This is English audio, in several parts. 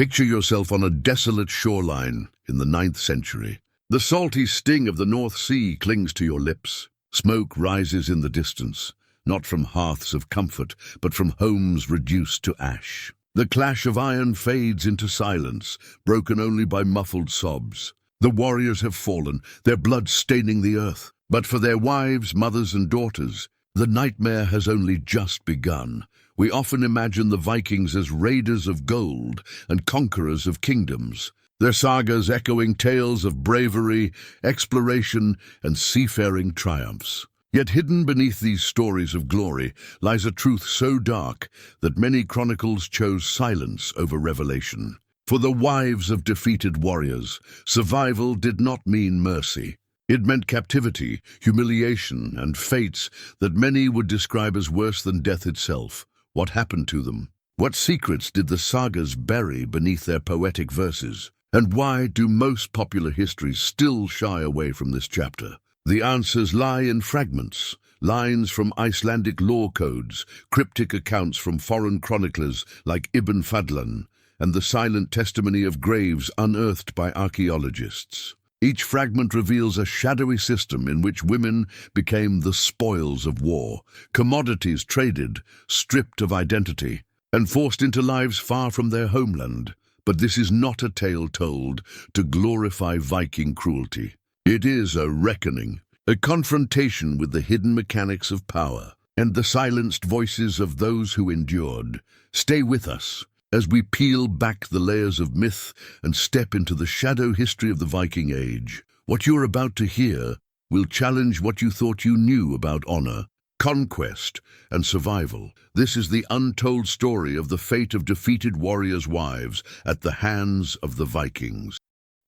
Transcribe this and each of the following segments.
Picture yourself on a desolate shoreline in the 9th century. The salty sting of the North Sea clings to your lips. Smoke rises in the distance, not from hearths of comfort, but from homes reduced to ash. The clash of iron fades into silence, broken only by muffled sobs. The warriors have fallen, their blood staining the earth. But for their wives, mothers, and daughters, the nightmare has only just begun. We often imagine the Vikings as raiders of gold and conquerors of kingdoms, their sagas echoing tales of bravery, exploration, and seafaring triumphs. Yet hidden beneath these stories of glory lies a truth so dark that many chronicles chose silence over revelation. For the wives of defeated warriors, survival did not mean mercy. It meant captivity, humiliation, and fates that many would describe as worse than death itself. What happened to them? What secrets did the sagas bury beneath their poetic verses? And why do most popular histories still shy away from this chapter? The answers lie in fragments, lines from Icelandic law codes, cryptic accounts from foreign chroniclers like Ibn Fadlan, and the silent testimony of graves unearthed by archaeologists. Each fragment reveals a shadowy system in which women became the spoils of war, commodities traded, stripped of identity, and forced into lives far from their homeland. But this is not a tale told to glorify Viking cruelty. It is a reckoning, a confrontation with the hidden mechanics of power and the silenced voices of those who endured. Stay with us as we peel back the layers of myth and step into the shadow history of the Viking Age. What you're about to hear will challenge what you thought you knew about honor, conquest, and survival. This is the untold story of the fate of defeated warriors' wives at the hands of the Vikings.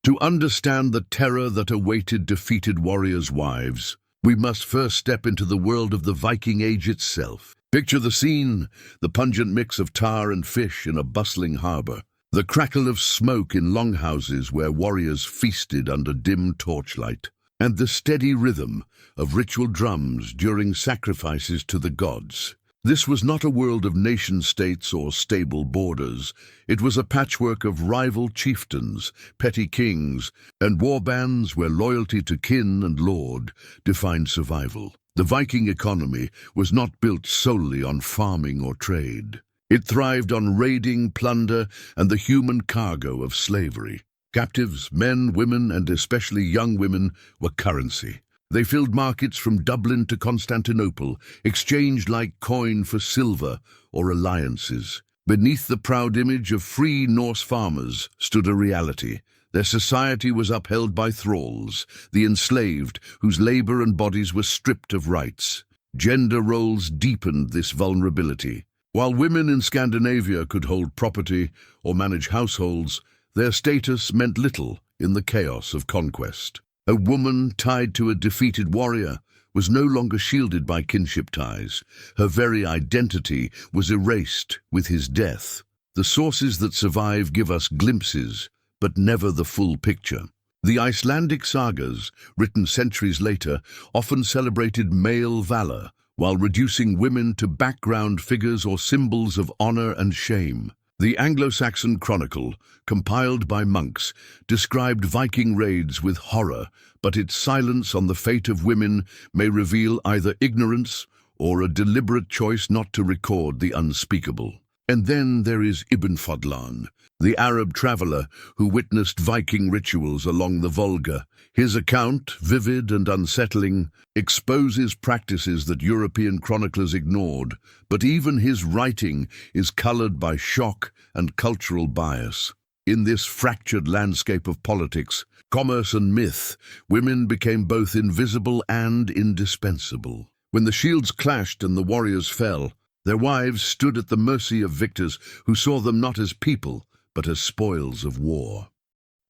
To understand the terror that awaited defeated warriors' wives, we must first step into the world of the Viking Age itself. Picture the scene, the pungent mix of tar and fish in a bustling harbor, the crackle of smoke in longhouses where warriors feasted under dim torchlight, and the steady rhythm of ritual drums during sacrifices to the gods. This was not a world of nation-states or stable borders. It was a patchwork of rival chieftains, petty kings, and warbands where loyalty to kin and lord defined survival. The Viking economy was not built solely on farming or trade. It thrived on raiding, plunder, and the human cargo of slavery. Captives, men, women, and especially young women, were currency. They filled markets from Dublin to Constantinople, exchanged like coin for silver or alliances. Beneath the proud image of free Norse farmers stood a reality. Their society was upheld by thralls, the enslaved, whose labor and bodies were stripped of rights. Gender roles deepened this vulnerability. While women in Scandinavia could hold property or manage households, their status meant little in the chaos of conquest. A woman tied to a defeated warrior was no longer shielded by kinship ties. Her very identity was erased with his death. The sources that survive give us glimpses, but never the full picture. The Icelandic sagas, written centuries later, often celebrated male valor, while reducing women to background figures or symbols of honor and shame. The Anglo-Saxon Chronicle, compiled by monks, described Viking raids with horror, but its silence on the fate of women may reveal either ignorance or a deliberate choice not to record the unspeakable. And then there is Ibn Fadlan, the Arab traveler who witnessed Viking rituals along the Volga. His account, vivid and unsettling, exposes practices that European chroniclers ignored, but even his writing is colored by shock and cultural bias. In this fractured landscape of politics, commerce and myth, women became both invisible and indispensable. When the shields clashed and the warriors fell, their wives stood at the mercy of victors who saw them not as people, but as spoils of war.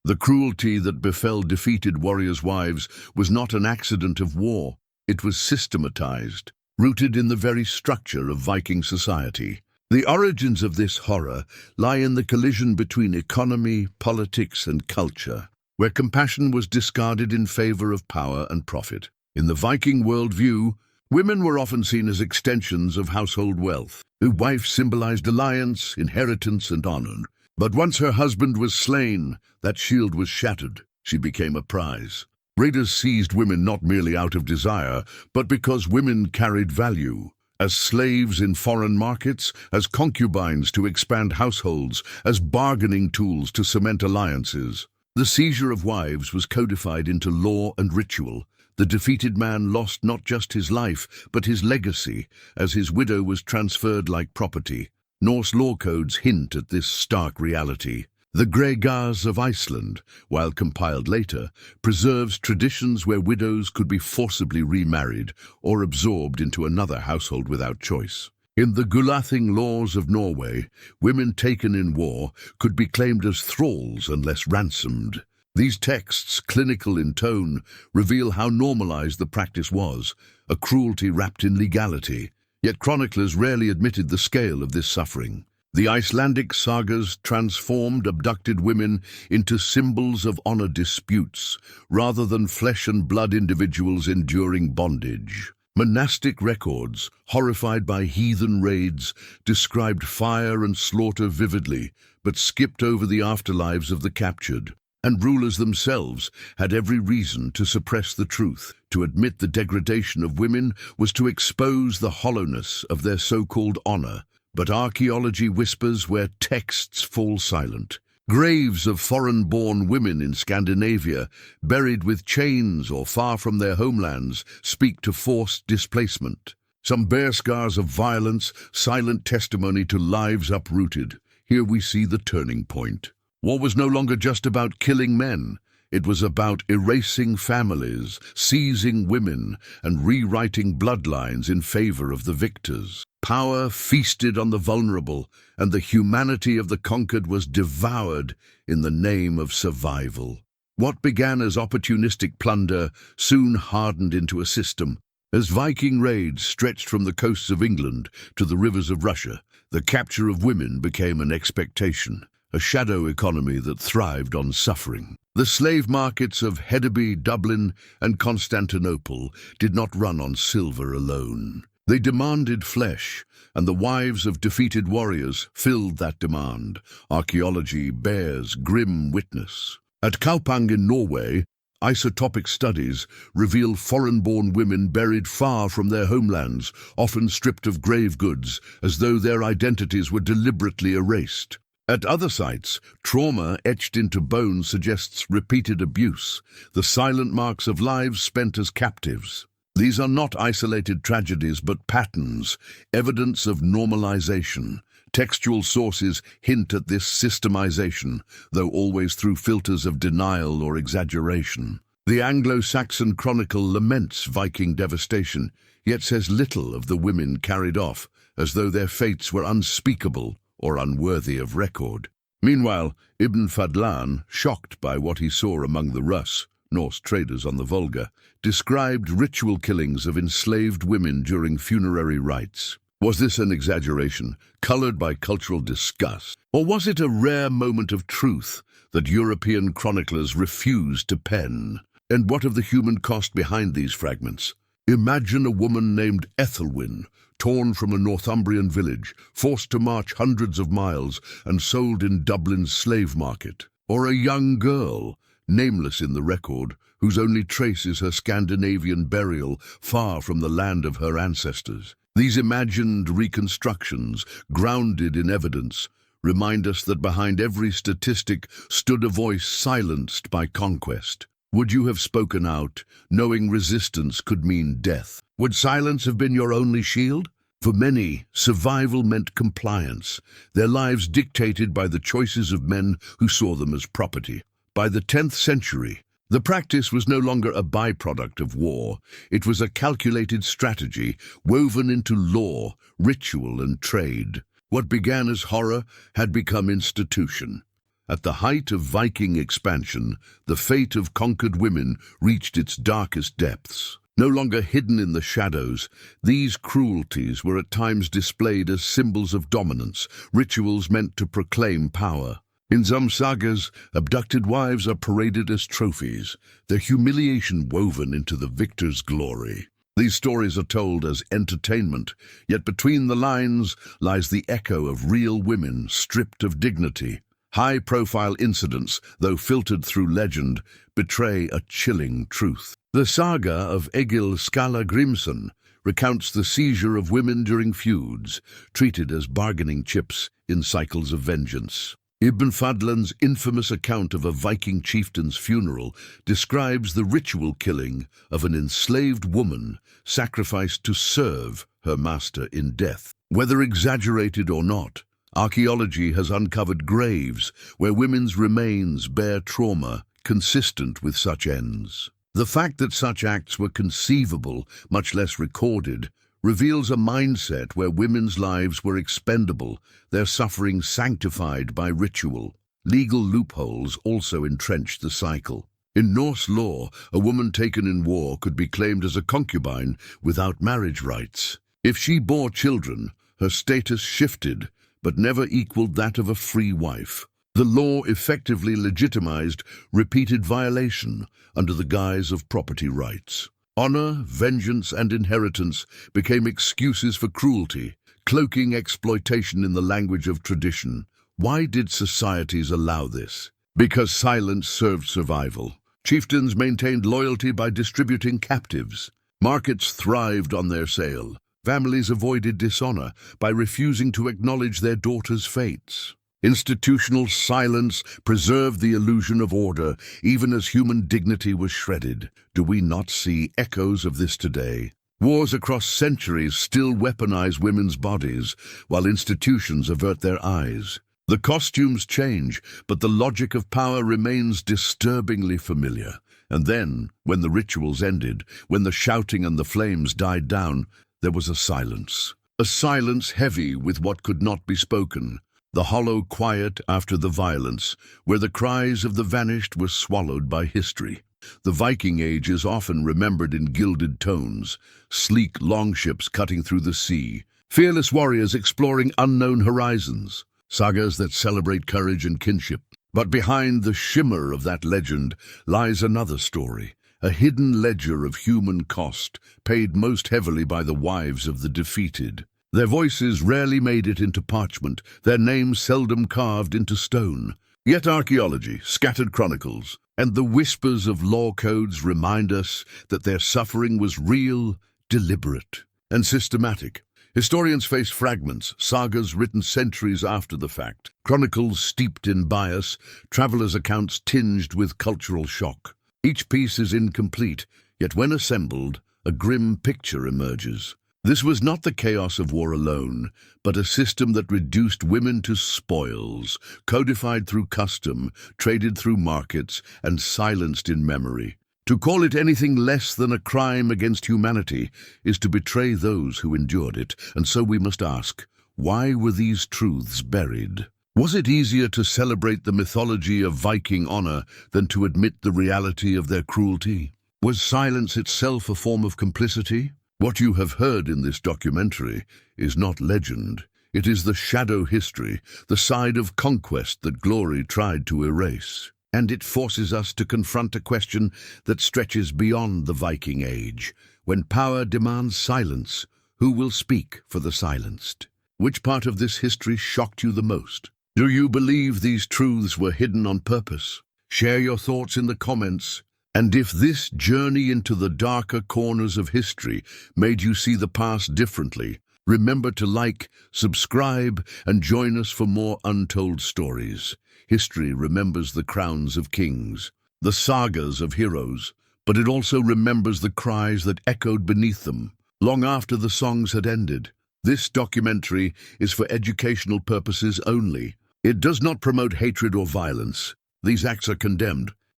The cruelty that befell defeated warriors' wives was not an accident of war. It was systematized, rooted in the very structure of Viking society. The origins of this horror lie in the collision between economy, politics, and culture, where compassion was discarded in favor of power and profit. In the Viking worldview, women were often seen as extensions of household wealth. A wife symbolized alliance, inheritance, and honor. But once her husband was slain, that shield was shattered. She became a prize. Raiders seized women not merely out of desire, but because women carried value. As slaves in foreign markets, as concubines to expand households, as bargaining tools to cement alliances. The seizure of wives was codified into law and ritual. The defeated man lost not just his life, but his legacy, as his widow was transferred like property. Norse law codes hint at this stark reality. The Sagas of Iceland, while compiled later, preserves traditions where widows could be forcibly remarried or absorbed into another household without choice. In the Gulathing laws of Norway, women taken in war could be claimed as thralls unless ransomed. These texts, clinical in tone, reveal how normalized the practice was, a cruelty wrapped in legality. Yet chroniclers rarely admitted the scale of this suffering. The Icelandic sagas transformed abducted women into symbols of honor disputes, rather than flesh and blood individuals enduring bondage. Monastic records, horrified by heathen raids, described fire and slaughter vividly, but skipped over the afterlives of the captured. And rulers themselves had every reason to suppress the truth. To admit the degradation of women was to expose the hollowness of their so-called honor. But archaeology whispers where texts fall silent. Graves of foreign-born women in Scandinavia, buried with chains or far from their homelands, speak to forced displacement. Some bear scars of violence, silent testimony to lives uprooted. Here we see the turning point. War was no longer just about killing men. It was about erasing families, seizing women, and rewriting bloodlines in favor of the victors. Power feasted on the vulnerable, and the humanity of the conquered was devoured in the name of survival. What began as opportunistic plunder soon hardened into a system. As Viking raids stretched from the coasts of England to the rivers of Russia, the capture of women became an expectation, a shadow economy that thrived on suffering. The slave markets of Hedeby, Dublin, and Constantinople did not run on silver alone. They demanded flesh, and the wives of defeated warriors filled that demand. Archaeology bears grim witness. At Kaupang in Norway, isotopic studies reveal foreign-born women buried far from their homelands, often stripped of grave goods, as though their identities were deliberately erased. At other sites, trauma etched into bone suggests repeated abuse, the silent marks of lives spent as captives. These are not isolated tragedies but patterns, evidence of normalization. Textual sources hint at this systemization, though always through filters of denial or exaggeration. The Anglo-Saxon Chronicle laments Viking devastation, yet says little of the women carried off, as though their fates were unspeakable or unworthy of record. Meanwhile, Ibn Fadlan, shocked by what he saw among the Rus, Norse traders on the Volga, described ritual killings of enslaved women during funerary rites. Was this an exaggeration, colored by cultural disgust? Or was it a rare moment of truth that European chroniclers refused to pen? And what of the human cost behind these fragments? Imagine a woman named Ethelwyn, torn from a Northumbrian village, forced to march hundreds of miles and sold in Dublin's slave market. Or a young girl, nameless in the record, whose only trace is her Scandinavian burial far from the land of her ancestors. These imagined reconstructions, grounded in evidence, remind us that behind every statistic stood a voice silenced by conquest. Would you have spoken out, knowing resistance could mean death? Would silence have been your only shield? For many, survival meant compliance, their lives dictated by the choices of men who saw them as property. By the 10th century, the practice was no longer a byproduct of war. It was a calculated strategy woven into law, ritual, and trade. What began as horror had become institution. At the height of Viking expansion, the fate of conquered women reached its darkest depths. No longer hidden in the shadows, these cruelties were at times displayed as symbols of dominance, rituals meant to proclaim power. In some sagas, abducted wives are paraded as trophies, their humiliation woven into the victor's glory. These stories are told as entertainment, yet between the lines lies the echo of real women stripped of dignity. High-profile incidents, though filtered through legend, betray a chilling truth. The saga of Egil Skallagrimsson recounts the seizure of women during feuds, treated as bargaining chips in cycles of vengeance. Ibn Fadlan's infamous account of a Viking chieftain's funeral describes the ritual killing of an enslaved woman sacrificed to serve her master in death. Whether exaggerated or not, archaeology has uncovered graves where women's remains bear trauma consistent with such ends. The fact that such acts were conceivable, much less recorded, reveals a mindset where women's lives were expendable, their suffering sanctified by ritual. Legal loopholes also entrenched the cycle. In Norse law, a woman taken in war could be claimed as a concubine without marriage rights. If she bore children, her status shifted, but never equaled that of a free wife. The law effectively legitimized repeated violation under the guise of property rights. Honor, vengeance, and inheritance became excuses for cruelty, cloaking exploitation in the language of tradition. Why did societies allow this? Because silence served survival. Chieftains maintained loyalty by distributing captives. Markets thrived on their sale. Families avoided dishonor by refusing to acknowledge their daughters' fates. Institutional silence preserved the illusion of order, even as human dignity was shredded. Do we not see echoes of this today? Wars across centuries still weaponize women's bodies, while institutions avert their eyes. The costumes change, but the logic of power remains disturbingly familiar. And then, when the rituals ended, when the shouting and the flames died down, there was a silence. A silence heavy with what could not be spoken. The hollow quiet after the violence, where the cries of the vanished were swallowed by history. The Viking Age is often remembered in gilded tones, sleek longships cutting through the sea, fearless warriors exploring unknown horizons, sagas that celebrate courage and kinship. But behind the shimmer of that legend lies another story, a hidden ledger of human cost, paid most heavily by the wives of the defeated. Their voices rarely made it into parchment, their names seldom carved into stone. Yet archaeology, scattered chronicles, and the whispers of law codes remind us that their suffering was real, deliberate, and systematic. Historians face fragments, sagas written centuries after the fact, chronicles steeped in bias, travelers' accounts tinged with cultural shock. Each piece is incomplete, yet when assembled, a grim picture emerges. This was not the chaos of war alone, but a system that reduced women to spoils, codified through custom, traded through markets, and silenced in memory. To call it anything less than a crime against humanity is to betray those who endured it, and so we must ask, why were these truths buried? Was it easier to celebrate the mythology of Viking honor than to admit the reality of their cruelty? Was silence itself a form of complicity? What you have heard in this documentary is not legend. It is the shadow history, the side of conquest that glory tried to erase. And it forces us to confront a question that stretches beyond the Viking Age. When power demands silence, who will speak for the silenced? Which part of this history shocked you the most? Do you believe these truths were hidden on purpose? Share your thoughts in the comments. And if this journey into the darker corners of history made you see the past differently, remember to like, subscribe, and join us for more untold stories. History remembers the crowns of kings, the sagas of heroes, but it also remembers the cries that echoed beneath them, long after the songs had ended. This documentary is for educational purposes only. It does not promote hatred or violence. These acts are condemned,